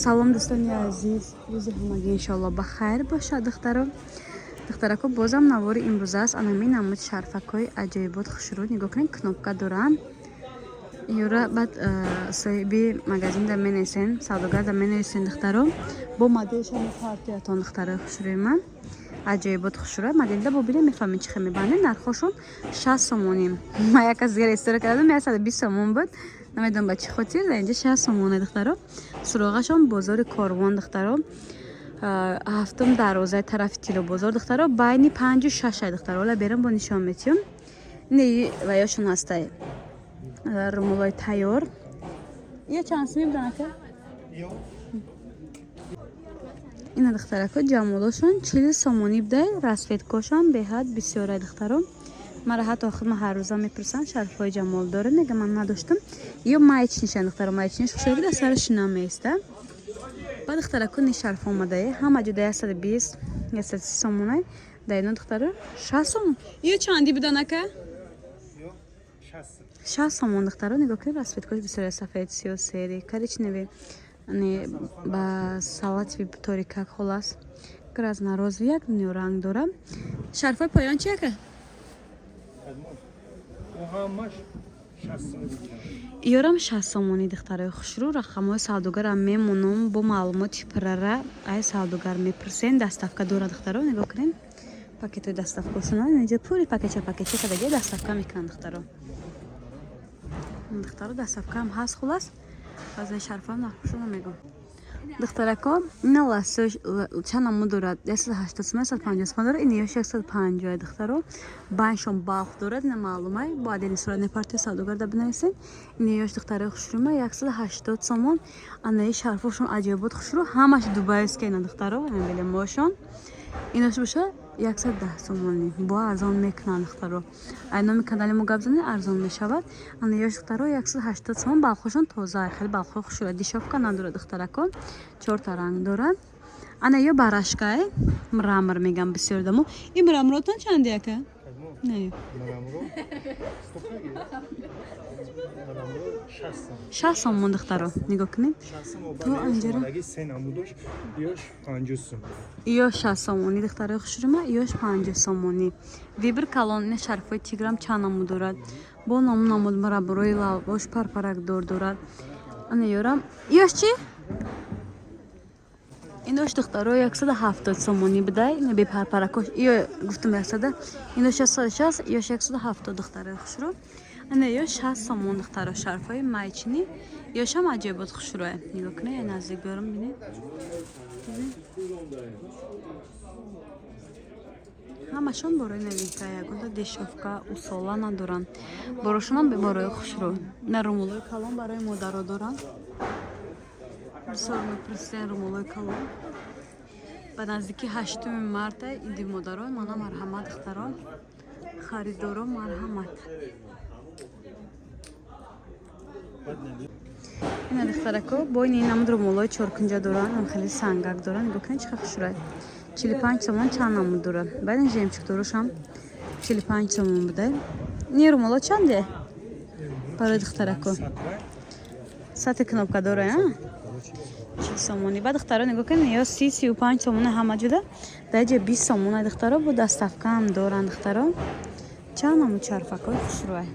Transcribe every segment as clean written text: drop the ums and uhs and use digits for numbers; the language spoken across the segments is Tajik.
салом дӯстони азиз, рӯзи ҳамагӣ иншоалло ба хайр бошад. духтарако бозам навори имрӯз аст. Анами намуд шарфакҳои аҷоибот хушрӯ нигоҳ кунед, кнопка доранд. Юра баъд соҳиби магазин да менависен, савдогар да менависен духтаро бо моделшам партиятон духтарои хушрӯи ман аҷоибот хушрӯ моделда бобире мефаҳмед чихе мебандед. Нархошон 60 сомоним. Ма як аз дигар истора кардам 120 сомон буд. Намедонам ба чӣ хотир да инҷа 60 сомоне духтаро. Суроғашон бозори Корвон духтаро. ҳафтум дарозаи тарафи Тило бозор духтаро. Байни 5 و 6 духтаро. Ола берам бо нишон метиём. Не ваёшон ҳастай. Румулой тайёр. Я чанд сими будан ака? Ина духтарако ҷамолошон 40 сомонӣ будай. Расветкошон беҳад бисёрай духтаро. Мара ҳатто охир ҳар рӯза мепурсанд шарфҳои ҷамол доред? Мегам ман надоштам. Ё маечнишан духтаро, маечниш хушоид дар сари шина меиста. Ба духтарако ни шарф омадае. Ҳама ҷуда 120 130 сомонай. Дайно духтаро 60 сомон. Ё чанди будан ака? 60 сомон духтаро. Нигоҳ кунед расветкош бисёр сафед сиёсери коричневе. Ани ба салати торикак холас. Гразна розови як дуниё ранг дора. Шарфҳои поён чи ака? Ёрам 60 сомонӣ духтарои хушрӯ. Рақамҳои савдогарам мемонам бо маълумоти пирара. Ай савдогар мепурсен доставка дора духтаро. Нигоҳ кунед пакетҳои доставкошона инҷа пури пакетча кадаги доставка мекунанд духтаро. Духтаро доставкаам ҳаст хулас. Баъзан шарфам нархошона мегум. Духтарако ина лассош чанаму дорад 180 сомон 150 сомон дорад. Ина ёш 150 духтаро. Баншон балх дорад. Ина маълумай бо адени суратни партия савдогар да бинависен. Ина ёш духтарои хушрӯма 180 сомон. Анаи шарфошон аҷоибот хушрӯ ҳамаш дубайская ина духтаро. Амбеле мошон инош боша 110 сомонӣ бо арзон мекунанд духтаро. Ай номи канали мо гап занед арзон мешавад. Ана ёш духтаро 180 сомон. Балхошон тоза хеле балхои хушрӯ дишовка надорад духтарако. 4 та ранг дорад. Ана ё барашкай мрамор мегам бисёр дамо. Ин мраморотон чанди ака? Не. 60 сомон духтаро. Нигоҳ кунед. То анҷара. Ё 60 сомонӣ духтарои хушрӯма, ёш 50 сомонӣ. Вибр калон ин шарфҳои тиграм чанаму дорад. Бо намуд мараборои лавош парпаракдор дорад. Ана ёрам. Ёш чи? Инош духтаро 170 сомонӣ будай. Ина бе парпаракош. Ё гуфтам 100. Инош 160, ёш 170 духтарои хушрӯ. Ана ёш 60 сомон духтаро шарфҳои майчини. Ёшам аҷоибот хушрӯе. Нигоҳ кунед, наздик берам бинед. Ҳамашон борои новинка ягода дешовка усола надоранд. Борошонам бораи хушрӯ. На румулои калон барои модаро доранд. Бисёр мепурсен румулои калон. Ба наздики 8 марта иди модаро мана марҳамат духтаро. Харидоро марҳамат. Ина духтарако бойни намуд румулои чоркунҷа доранд. Ам хеле сангак доранд. Нигоҳ кунед чӣ қадр хушрӯяд. 45 сомон чанд намуд дорад. Баъд ин жемчугдорошам 45 сомон будай. Ин румуло чанде? Барои духтарако. Сати кнопка дора, а? 40 сомонӣ. Баъд духтаро нигоҳ кунед ё 30-35 сомон ҳама ҷуда. Даҷа 20 сомон духтаро бо доставка ҳам доранд духтаро. Чанд намуд шарфакҳои хушрӯя.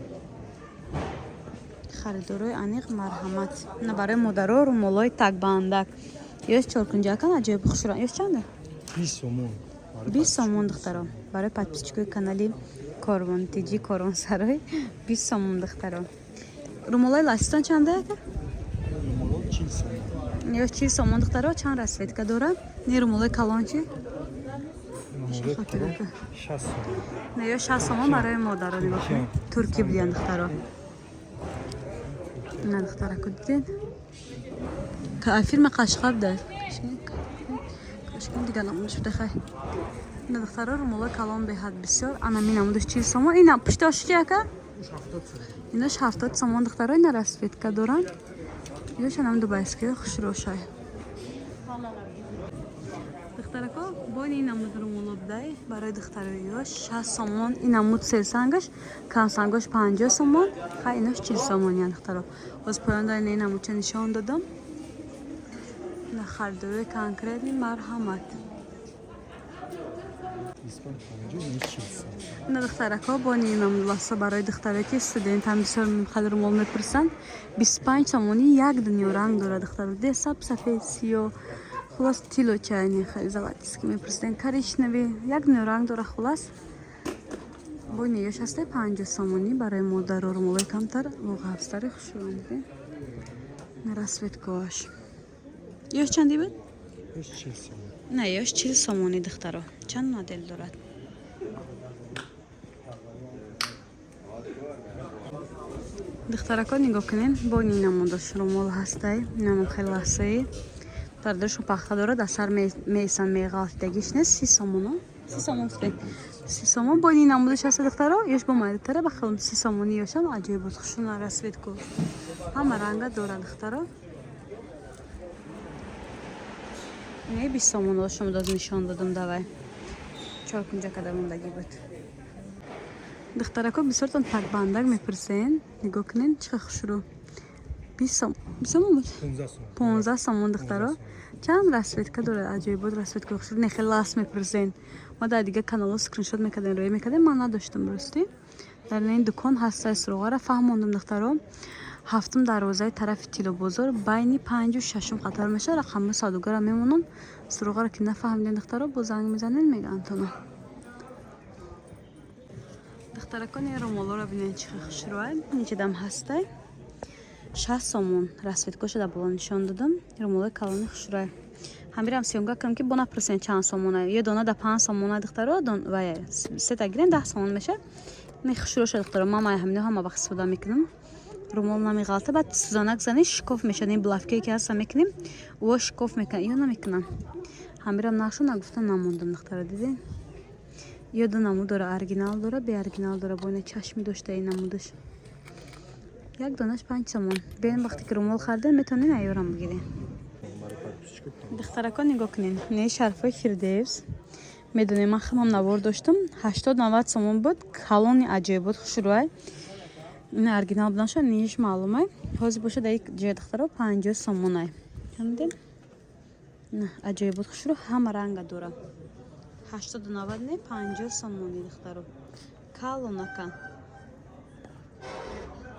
Харидорои аниқ марҳамат. Ина барои модаро румулои такбандак. Ёш чоркунҷакан аҷоиб хушрӯя. Ёш чанде? 20 сомон. 20 сомон духтаро. Барои подписчикои канали Корвон Тиҷи Коронсарой 20 сомон духтаро. Румулои ластон чанде ака? Румуло 40 сомон. Ёш 40 сомон духтаро. Чанд расветка дора? Ни румулои калон чи? 60 сомон. Не ёш 60 сомон барои модаро нигоҳ кунед. Турки билиан духтаро. Ина духтарако дидед? Фирма Қашқаб да. Кашкин дигар намудаш буда хай. Ина духтаро румулои калон беҳад бисёр. Ана ми намудаш 40 сомон. Ина пуштош чи ака? Инош 70 сомон духтаро. Ина расветка доранд. Ёш анам дубайския хушрӯшай. Духтарако бойни ин намуд румуло будай. Барои духтарои ёш 60 сомон. Ин намуд селсангаш, камсангош 50 сомон. Хай инош 40 сомон ян духтаро. Боз поён дар ин намудча нишон додам. نه خریداری کنکریت مرحمت. اسپان 50 یعنی 40 سوم. نه دخترکا با نینم لاسه برای دخترایی که استودنت هم بسیار میخواد رومال میپرسن 25 سومونی یک دنیا رنگ داره دختر ده سفید سیاه خلاص تیلو چاینی خیلی زبردست که میپرسن کاریش نوی یک دنیا رنگ داره خلاص با نیش هسته 50 سومونی برای مادر و رومال کمتر و غفستر خوشونده نرسوید کاش یوش چندی بود؟ یوش 40 سوم. نه یوش 40 سومونی دخترا چند مدل دارد دخترکا نگاه کنین با این نمودش رومال هسته نمون خیلی لحظه در درشون پخته داره در سر میسن میغالتگیش نه 30 سومون 30 سومون سپین 30 سومون با این نمودش هسته دخترا یوش با مایده تره بخیلم 30 سومونی یوشم عجیب بود خوشون رسوید کن همه رنگ داره دخترا نه 20 سومون داشتم داد نشان دادم دوای چهار کنجا کده موندگی بود دخترکا بسیارتان تک بندک میپرسین نگاه کنین چه خوش رو 20 سومون بود 15 سومون دخترا چند رسوید که داره عجیب بود رسوید که خوش رو نخیل لاست میپرسین ما در دیگه کانال سکرین شات میکردیم روی میکردیم من نداشتم برستی در این دکان هسته سروغا را فهموندم دخترا هفتم دروازه طرف تیلو بزرگ بین 5 و 6 قطار میشه رقم صادوگا را میمونن سروغا را که نفهمیدین دخترا با زنگ میزنین میگن تو دخترکان این رومالو را بینید چه خوش روی نیچه دم هسته 60 سومون رسوید کش در بالا نشان دادم رومالو کلانی خوش روی هم بیرم سیونگا کنم که بنا پرسین چند سومونه یه دونه در 5 سومونه دخترا و 3 تا گیرین 10 سومون میشه می خوش رو شد دخترا ماما همینو هم با استفاده میکنم رومال نمی غلطه بعد سوزانک زنی شکوف میشه این بلافکی که هست میکنیم و شکوف میکنم اینو نمیکنم هم بیرم نقشو نگفتم نموندم دخترا دیدین یه دو نمود داره ارگینال داره به ارگینال داره بونه چشمی داشته این نمودش یک دونش 5 سومون ببین وقتی که رومال خریدین میتونین ایورم بگیرین دخترکا نگاه کنین نه شرفای فیردوس میدونی من خمم نوار داشتم 80 90 سومون بود کالونی عجیب بود خوش روی این ارگینال بودن شد نیش معلومه حاضر باشه در یک جای دخترا 50 سومونه همدین نه عجیب بود خوش رو همه رنگ داره 80 90 نه 50 سومونی دخترو کالون نکن